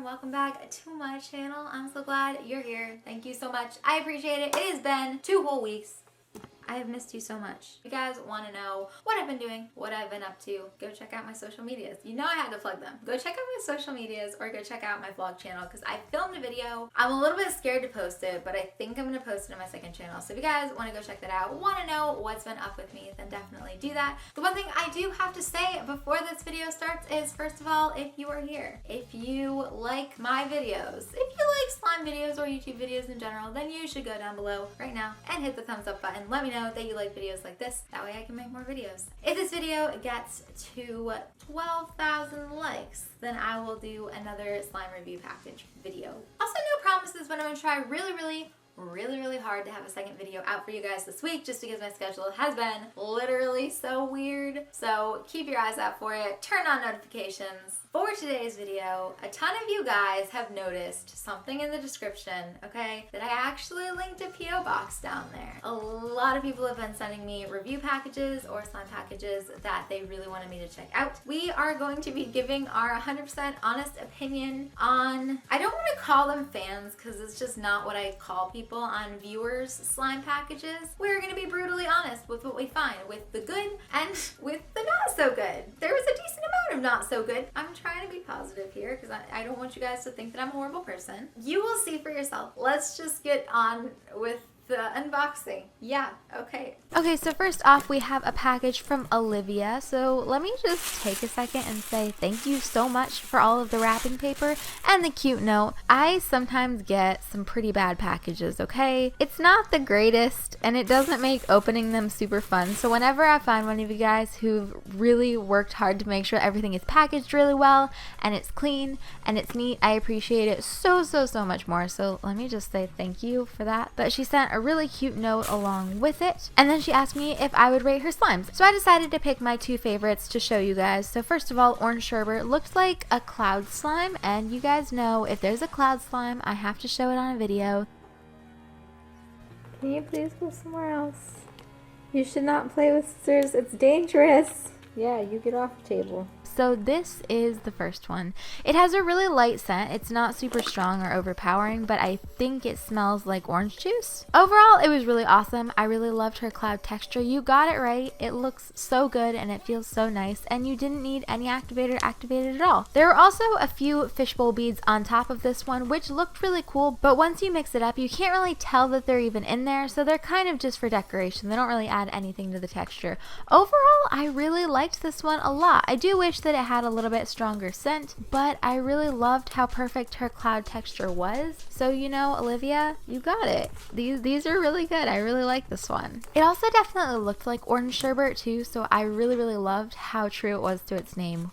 welcome back to my channel. I'm so glad you're here. Thank you so much. I appreciate it. It has been 2 whole weeks. I have missed you so much. If you guys want to know what I've been doing, what I've been up to, go check out my social medias. You know I had to plug them. Go check out my social medias or go check out my vlog channel because I filmed a video. I'm a little bit scared to post it, but I think I'm going to post it on my second channel. So if you guys want to go check that out, want to know what's been up with me, then definitely do that. The one thing I do have to say before this video starts is, first of all, if you are here, if you like my videos, if you like slime videos or YouTube videos in general, then you should go down below right now and hit the thumbs up button. Let me know that you like videos like this. That way I can make more videos. If this video gets to 12,000 likes, then I will do another slime review package video. Also, no promises, but I'm gonna try really hard to have a second video out for you guys this week, just because my schedule has been literally so weird. So keep your eyes out for it. Turn on notifications. For today's video, a ton of you guys have noticed something in the description, okay, that I actually linked a P.O. box down there. A lot of people have been sending me review packages or slime packages that they really wanted me to check out. We are going to be giving our 100% honest opinion on, I don't want to call them fans because it's just not what I call people, on viewers' slime packages. We're going to be brutally honest with what we find, with the good and with the not so good. There was a decent amount of not so good. I'm trying to be positive here because I don't want you guys to think that I'm a horrible person. You will see for yourself. Let's just get on with the unboxing. Yeah, okay. Okay, so first off, we have a package from Olivia. So let me just take a second and say thank you so much for all of the wrapping paper and the cute note. I sometimes get some pretty bad packages, okay? It's not the greatest and it doesn't make opening them super fun. So whenever I find one of you guys who've really worked hard to make sure everything is packaged really well and it's clean and it's neat, I appreciate it so much more. So let me just say thank you for that. But she sent a really cute note along with it, and then she asked me if I would rate her slimes. So I decided to pick my 2 favorites to show you guys. So first of all, Orange Sherbet looks like a cloud slime, and you guys know if there's a cloud slime, I have to show it on a video. Can you please go somewhere else? You should not play with scissors, it's dangerous. Yeah, you get off the table. So this is the first one. It has a really light scent. It's not super strong or overpowering, but I think it smells like orange juice. Overall, it was really awesome. I really loved her cloud texture. You got it right. It looks so good and it feels so nice, and you didn't need any activator activated at all. There were also a few fishbowl beads on top of this one, which looked really cool, but once you mix it up, you can't really tell that they're even in there, so they're kind of just for decoration. They don't really add anything to the texture. Overall, I really liked this one a lot. I do wish that it had a little bit stronger scent, but I really loved how perfect her cloud texture was. So, you know, Olivia, you got it. These are really good. I really like this one. It also definitely looked like Orange Sherbet too, so I really loved how true it was to its name.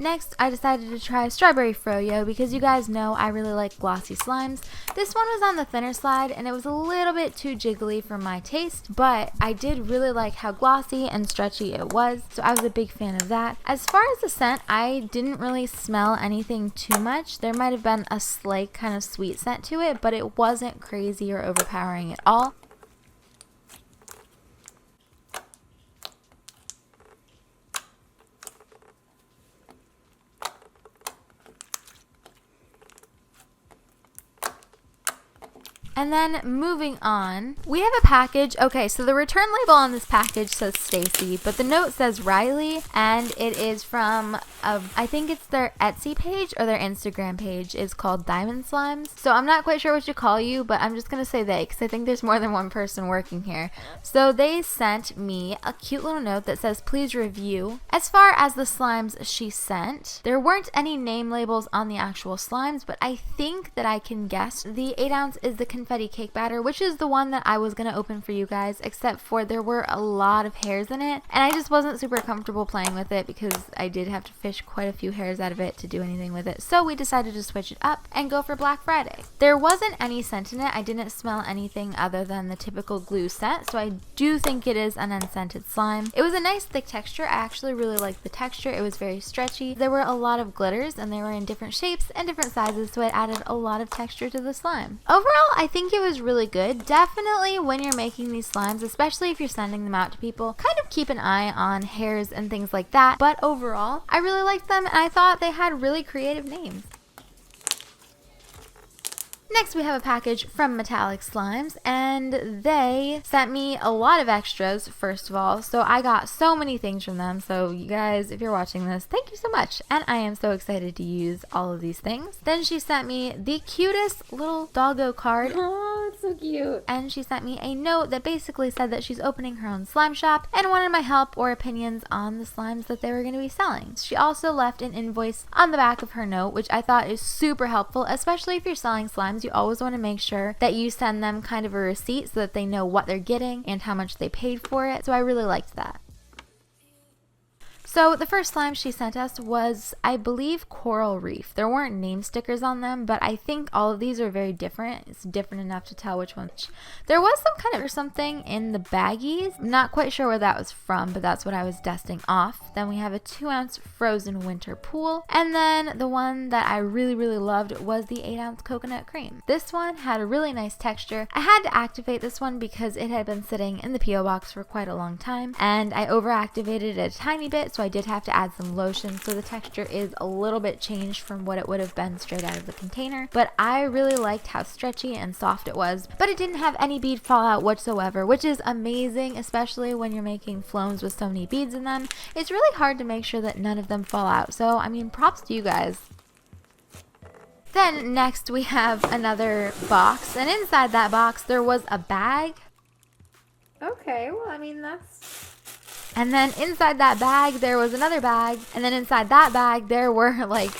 Next, I decided to try Strawberry Froyo because you guys know I really like glossy slimes. This one was on the thinner side and it was a little bit too jiggly for my taste, but I did really like how glossy and stretchy it was, so I was a big fan of that. As far as the scent, I didn't really smell anything too much. There might have been a slight kind of sweet scent to it, but it wasn't crazy or overpowering at all. And then moving on, we have a package. Okay, so the return label on this package says Stacy, but the note says Riley, and it is from, I think it's their Etsy page or their Instagram page is called Diamond Slimes. So I'm not quite sure what to call you, but I'm just going to say they, because I think there's more than one person working here. So they sent me a cute little note that says, please review. As far as the slimes she sent, there weren't any name labels on the actual slimes, but I think that I can guess. The 8 ounce is the confetti cake batter, which is the one that I was going to open for you guys, except for there were a lot of hairs in it, and I just wasn't super comfortable playing with it because I did have to fish quite a few hairs out of it to do anything with it. So we decided to switch it up and go for Black Friday. There wasn't any scent in it. I didn't smell anything other than the typical glue scent, so I do think it is an unscented slime. It was a nice thick texture. I actually really liked the texture. It was very stretchy. There were a lot of glitters and they were in different shapes and different sizes, so it added a lot of texture to the slime. Overall, I think think it was really good. Definitely when you're making these slimes, especially if you're sending them out to people, kind of keep an eye on hairs and things like that. But overall, I really liked them and I thought they had really creative names. Next, we have a package from Metallic Slimes, and they sent me a lot of extras, first of all, so I got so many things from them. So you guys, if you're watching this, thank you so much, and I am so excited to use all of these things. Then she sent me the cutest little doggo card. Oh, it's so cute. And she sent me a note that basically said that she's opening her own slime shop and wanted my help or opinions on the slimes that they were going to be selling. She also left an invoice on the back of her note, which I thought is super helpful, especially if you're selling slimes. You always want to make sure that you send them kind of a receipt so that they know what they're getting and how much they paid for it. So I really liked that. So the first slime she sent us was, I believe, Coral Reef. There weren't name stickers on them, but I think all of these are very different. It's different enough to tell which one. There was some kind of something in the baggies. I'm not quite sure where that was from, but that's what I was dusting off. Then we have a 2-ounce frozen winter pool. And then the one that I really, really loved was the 8-ounce coconut cream. This one had a really nice texture. I had to activate this one because it had been sitting in the P.O. box for quite a long time, and I overactivated it a tiny bit, so I did have to add some lotion, so the texture is a little bit changed from what it would have been straight out of the container, but I really liked how stretchy and soft it was, but it didn't have any bead fallout whatsoever, which is amazing, especially when you're making floams with so many beads in them. It's really hard to make sure that none of them fall out, so I mean, props to you guys. Then next we have another box, and inside that box there was a bag. Okay, well, I mean, that's... And then inside that bag, there was another bag. And then inside that bag, there were like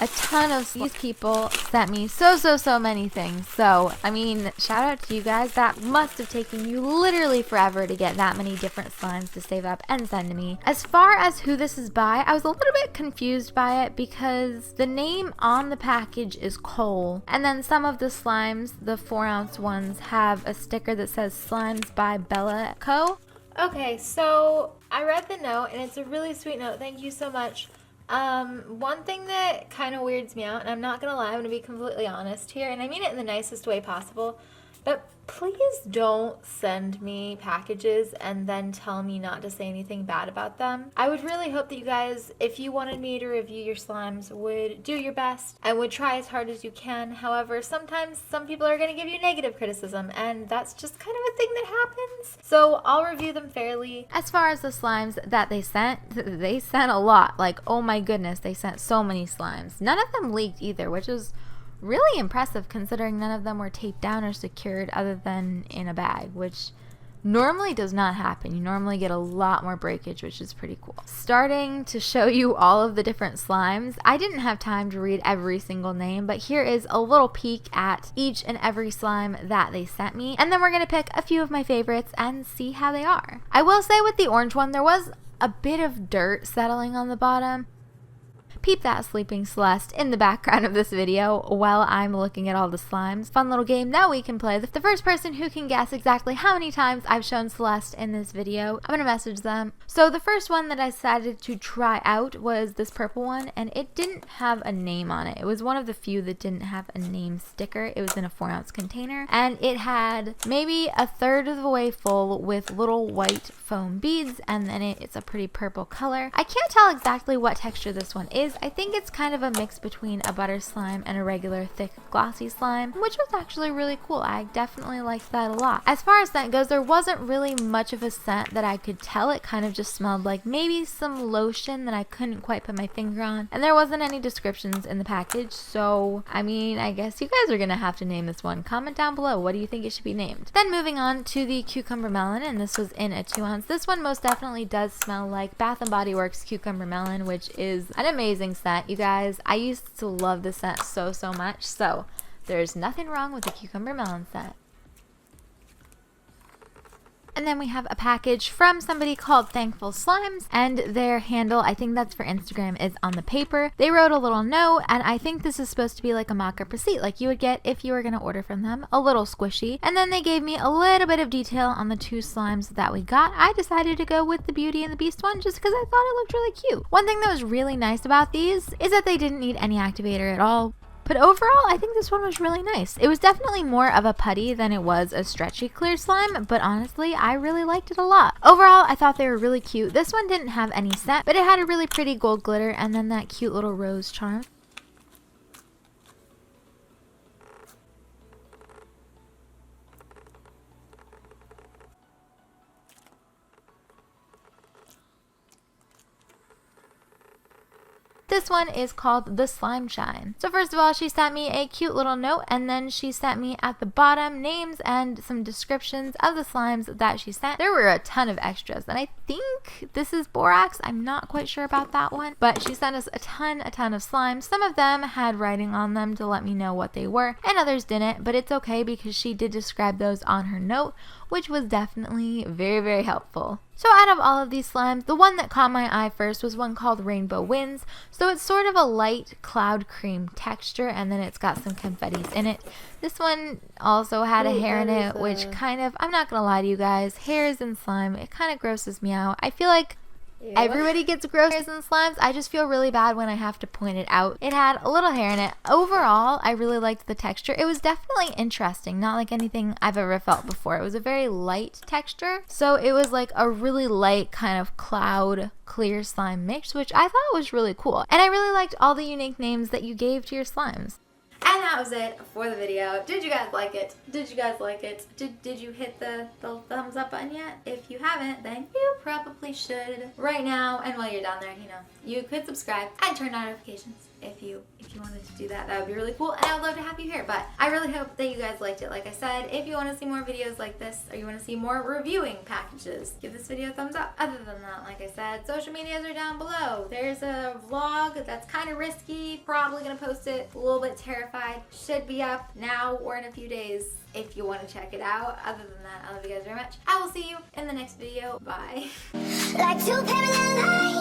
a ton of... These people sent me so many things. So, I mean, shout out to you guys. That must have taken you literally forever to get that many different slimes to save up and send to me. As far as who this is by, I was a little bit confused by it because the name on the package is Cole. And then some of the slimes, the 4-ounce ones, have a sticker that says Slimes by Bella Co. Okay, so I read the note, and it's a really sweet note. Thank you so much. One thing that kind of weirds me out, and I'm not going to lie, I'm going to be completely honest here, and I mean it in the nicest way possible, but please don't send me packages and then tell me not to say anything bad about them. I would really hope that you guys, if you wanted me to review your slimes, would do your best and would try as hard as you can. However, sometimes some people are going to give you negative criticism, and that's just kind of a thing that happens. So I'll review them fairly. As far as the slimes that they sent a lot. Like, oh my goodness, they sent so many slimes. None of them leaked either, which is really impressive considering none of them were taped down or secured other than in a bag, which normally does not happen. You normally get a lot more breakage, which is pretty cool. Starting to show you all of the different slimes. I didn't have time to read every single name, but here is a little peek at each and every slime that they sent me, and then we're gonna pick a few of my favorites and see how they are. I will say with the orange one, there was a bit of dirt settling on the bottom. Peep that sleeping Celeste in the background of this video while I'm looking at all the slimes. Fun little game that we can play. The first person who can guess exactly how many times I've shown Celeste in this video, I'm gonna message them. So the first one that I decided to try out was this purple one, and it didn't have a name on it. It was one of the few that didn't have a name sticker. It was in a 4-ounce container, and it had maybe a third of the way full with little white foam beads, and then it's a pretty purple color. I can't tell exactly what texture this one is. I think it's kind of a mix between a butter slime and a regular thick glossy slime, which was actually really cool. I definitely liked that a lot. As far as scent goes, there wasn't really much of a scent that I could tell. It kind of just smelled like maybe some lotion that I couldn't quite put my finger on, and there wasn't any descriptions in the package, so I mean, I guess you guys are gonna have to name this one. Comment down below, what do you think it should be named? Then moving on to the cucumber melon, and this was in a 2-ounce. This one most definitely does smell like Bath & Body Works cucumber melon, which is an amazing scent, you guys. I used to love this scent so much, so there's nothing wrong with the cucumber melon scent. And then we have a package from somebody called Thankful Slimes, and their handle, I think that's for Instagram, is on the paper. They wrote a little note, and I think this is supposed to be like a mock-up receipt like you would get if you were going to order from them, a little squishy. And then they gave me a little bit of detail on the 2 slimes that we got. I decided to go with the Beauty and the Beast one just because I thought it looked really cute. One thing that was really nice about these is that they didn't need any activator at all. But overall, I think this one was really nice. It was definitely more of a putty than it was a stretchy clear slime, but honestly, I really liked it a lot. Overall, I thought they were really cute. This one didn't have any scent, but it had a really pretty gold glitter and then that cute little rose charm. This one is called the Slime Shine. So first of all, she sent me a cute little note, and then she sent me at the bottom names and some descriptions of the slimes that she sent. There were a ton of extras, and I think this is borax. I'm not quite sure about that one, but she sent us a ton of slimes. Some of them had writing on them to let me know what they were, and others didn't, but it's okay because she did describe those on her note, which was definitely very helpful. So out of all of these slimes, the one that caught my eye first was one called Rainbow Winds. So it's sort of a light cloud cream texture, and then it's got some confettis in it. This one also had a hair in it, which kind of, I'm not gonna lie to you guys, hairs and slime, it kind of grosses me out. I feel like everybody gets gross hairs and slimes. I just feel really bad when I have to point it out. It had a little hair in it. Overall, I really liked the texture. It was definitely interesting, not like anything I've ever felt before. It was a very light texture, so it was like a really light kind of cloud clear slime mix, which I thought was really cool. And I really liked all the unique names that you gave to your slimes. And that was it for the video. Did you guys like it? Did you guys like it? Did you hit the thumbs up button yet? If you haven't, then you probably should right now. And while you're down there, you know, you could subscribe and turn on notifications if you wanted to do that. That would be really cool, and I would love to have you here. But I really hope that you guys liked it. Like I said, if you want to see more videos like this, or you want to see more reviewing packages, give this video a thumbs up. Other than that, like I said, social medias are down below. There's a vlog that's kind of risky, probably gonna post it, a little bit terrified. Should be up now or in a few days if you want to check it out. Other than that, I love you guys very much. I will see you in the next video. Bye. Like two parallel lines.